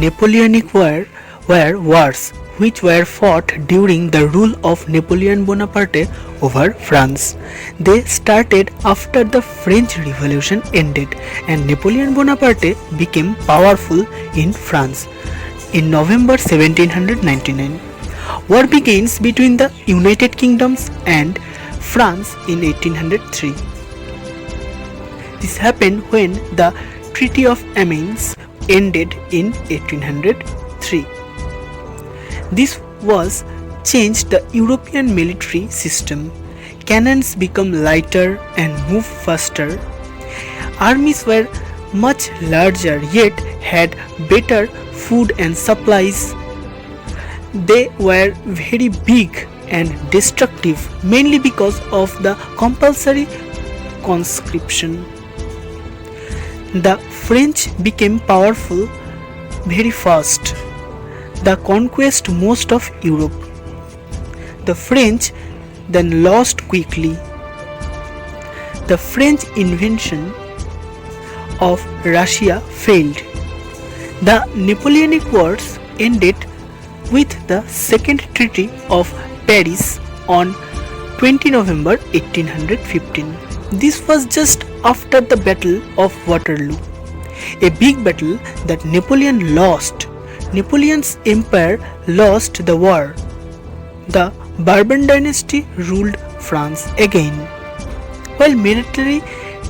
Napoleonic War were wars which were fought during the rule of Napoleon Bonaparte over France. They started after the French Revolution ended and Napoleon Bonaparte became powerful in France in November 1799. War begins between the United Kingdoms and France in 1803. This happened when the Treaty of Amiens ended in 1803. This was changed the European military system. Cannons become lighter and move faster. Armies were much larger yet had better food and supplies. They were very big and destructive mainly because of the compulsory conscription. The French became powerful very fast. They conquered most of Europe. The French then lost quickly. The French invasion of Russia failed. The Napoleonic Wars ended with the Second Treaty of Paris on 20 November 1815. This was just after the Battle of Waterloo, a big battle that Napoleon lost. Napoleon's empire lost the war. The Bourbon dynasty ruled France again. While military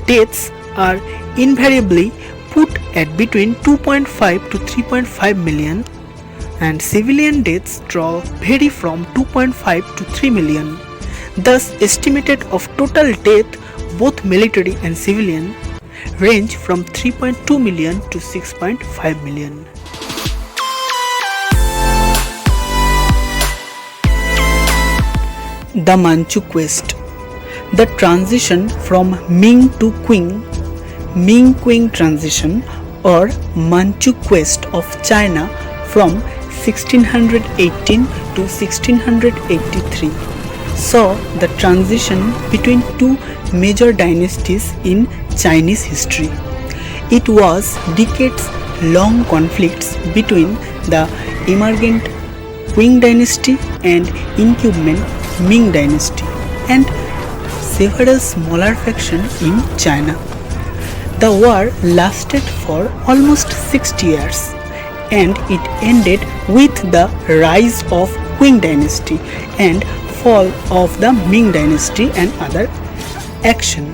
deaths are invariably put at between 2.5 to 3.5 million, and civilian deaths vary from 2.5 to 3 million. Thus, estimated of total death, both military and civilian, range from 3.2 million to 6.5 million. The Manchu Quest. The transition from Ming to Qing, Ming-Qing transition or Manchu Quest of China from 1618 to 1683 saw the transition between two major dynasties in Chinese history. It was decades-long conflicts between the emergent Qing dynasty and incumbent Ming dynasty and several smaller factions in China. The war lasted for almost 60 years and it ended with the rise of Qing dynasty and fall of the Ming dynasty and other action.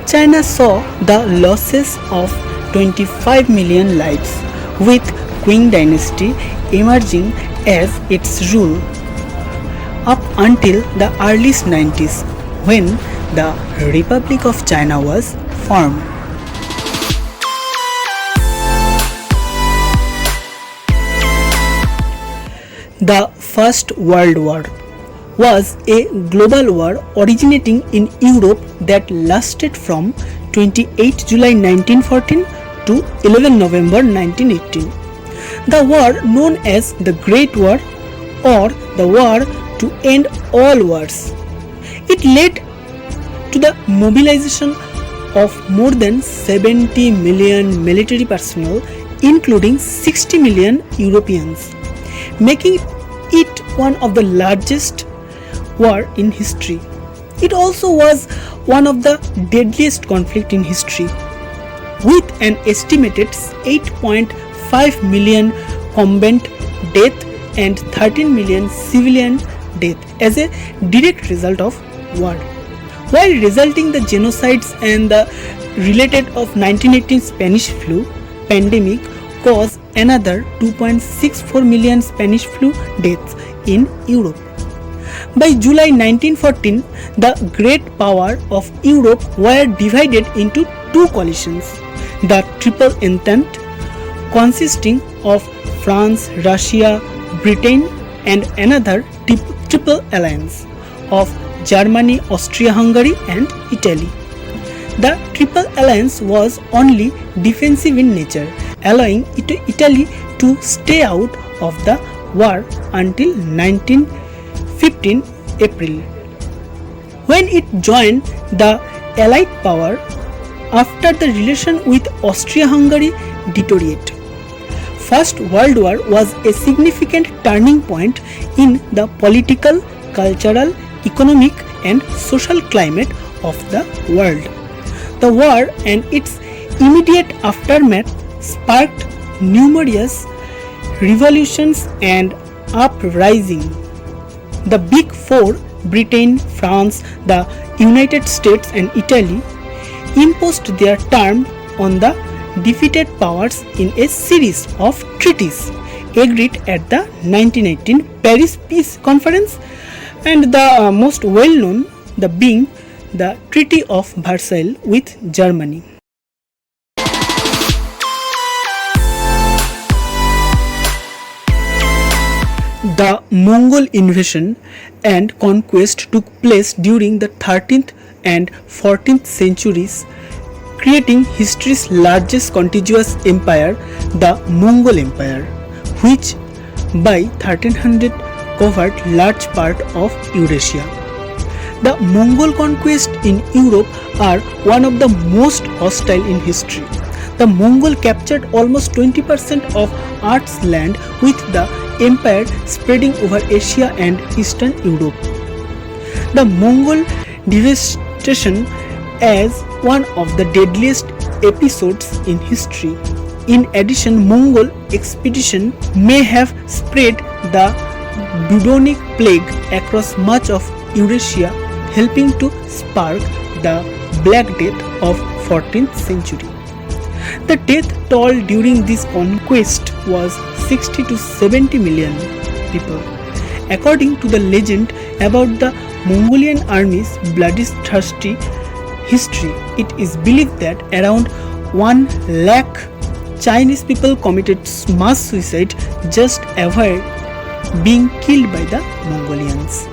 China saw the losses of 25 million lives with Qing dynasty emerging as its rule up until the early 90s when the Republic of China was formed. The First World War was a global war originating in Europe that lasted from 28 July 1914 to 11 November 1918. The war known as the Great War or the War to End All Wars. It led to the mobilization of more than 70 million military personnel, including 60 million Europeans, making it one of the largest war in history. It also was one of the deadliest conflict in history, with an estimated 8.5 million combat death and 13 million civilian death as a direct result of war, while resulting the genocides and the related of 1918 Spanish flu pandemic caused another 2.64 million Spanish flu deaths in Europe. By July 1914, the great power of Europe were divided into two coalitions, the Triple Entente, consisting of France, Russia, Britain, and another Triple Alliance of Germany, Austria-Hungary, and Italy. The Triple Alliance was only defensive in nature, allowing Italy to stay out of the war until 1915 April, when it joined the Allied power after the relation with Austria-Hungary deteriorated. First World War was a significant turning point in the political, cultural, economic and social climate of the world. The war and its immediate aftermath sparked numerous revolutions and uprisings. The Big Four, Britain, France, the United States and Italy, imposed their term on the defeated powers in a series of treaties agreed at the 1918 Paris Peace Conference, and the most well known being the Treaty of Versailles with Germany. The Mongol invasion and conquest took place during the 13th and 14th centuries, creating history's largest contiguous empire, the Mongol Empire, which by 1300 covered large part of Eurasia. The Mongol conquests in Europe are one of the most hostile in history. The Mongol captured almost 20% of Earth's land, with the empire spreading over Asia and Eastern Europe. The Mongol devastation as one of the deadliest episodes in history. In addition, Mongol expedition may have spread the bubonic plague across much of Eurasia, helping to spark the Black Death of 14th century. The death toll during this conquest was 60 to 70 million people. According to the legend about the Mongolian army's bloodthirsty history, it is believed that around 1 lakh Chinese people committed mass suicide just avoid being killed by the Mongolians.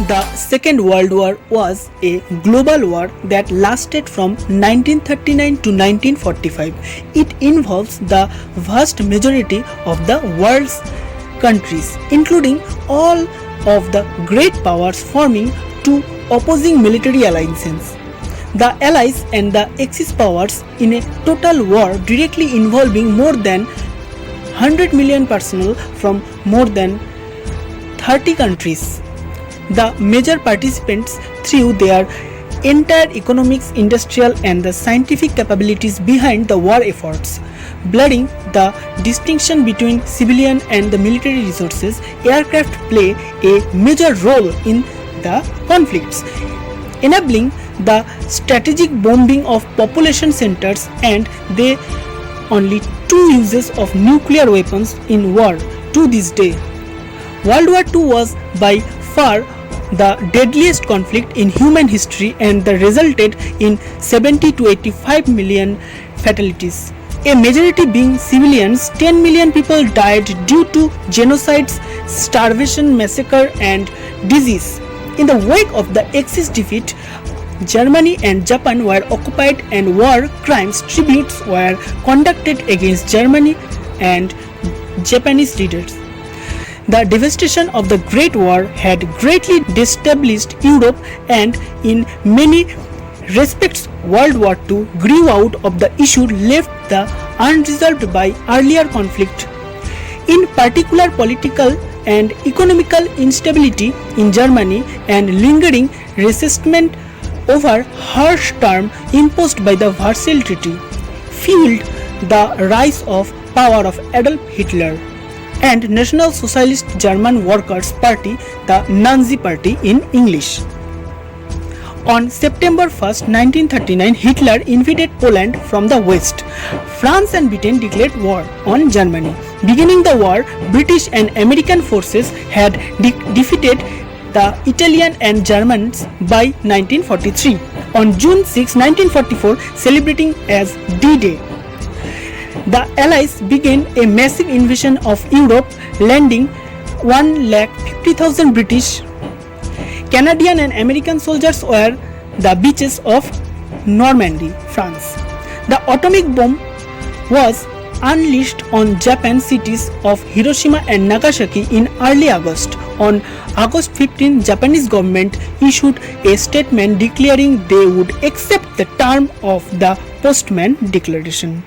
The Second World War was a global war that lasted from 1939 to 1945. It involves the vast majority of the world's countries, including all of the great powers, forming two opposing military alliances. The Allies and the Axis powers in a total war directly involving more than 100 million personnel from more than 30 countries. The major participants threw their entire economics, industrial and the scientific capabilities behind the war efforts. Blurring the distinction between civilian and the military resources, aircraft play a major role in the conflicts, enabling the strategic bombing of population centers, and the only two uses of nuclear weapons in war to this day. World War II was by far the deadliest conflict in human history, and that resulted in 70 to 85 million fatalities. A majority being civilians, 10 million people died due to genocides, starvation, massacre and disease. In the wake of the Axis defeat, Germany and Japan were occupied and war crimes tributes were conducted against Germany and Japanese leaders. The devastation of the Great War had greatly destabilized Europe, and in many respects World War II grew out of the issue left the unresolved by earlier conflict. In particular, political and economical instability in Germany and lingering resentment over harsh terms imposed by the Versailles Treaty fueled the rise of power of Adolf Hitler and National Socialist German Workers' Party, the Nazi Party in English. On September 1st, 1939, Hitler invaded Poland from the west. France and Britain declared war on Germany. Beginning the war, British and American forces had defeated the Italians and Germans by 1943. On June 6, 1944, celebrating as D-Day, the Allies began a massive invasion of Europe, landing 150,000 British, Canadian and American soldiers were the beaches of Normandy, France. The atomic bomb was unleashed on Japan cities of Hiroshima and Nagasaki in early August. On August 15, Japanese government issued a statement declaring they would accept the term of the Postman Declaration.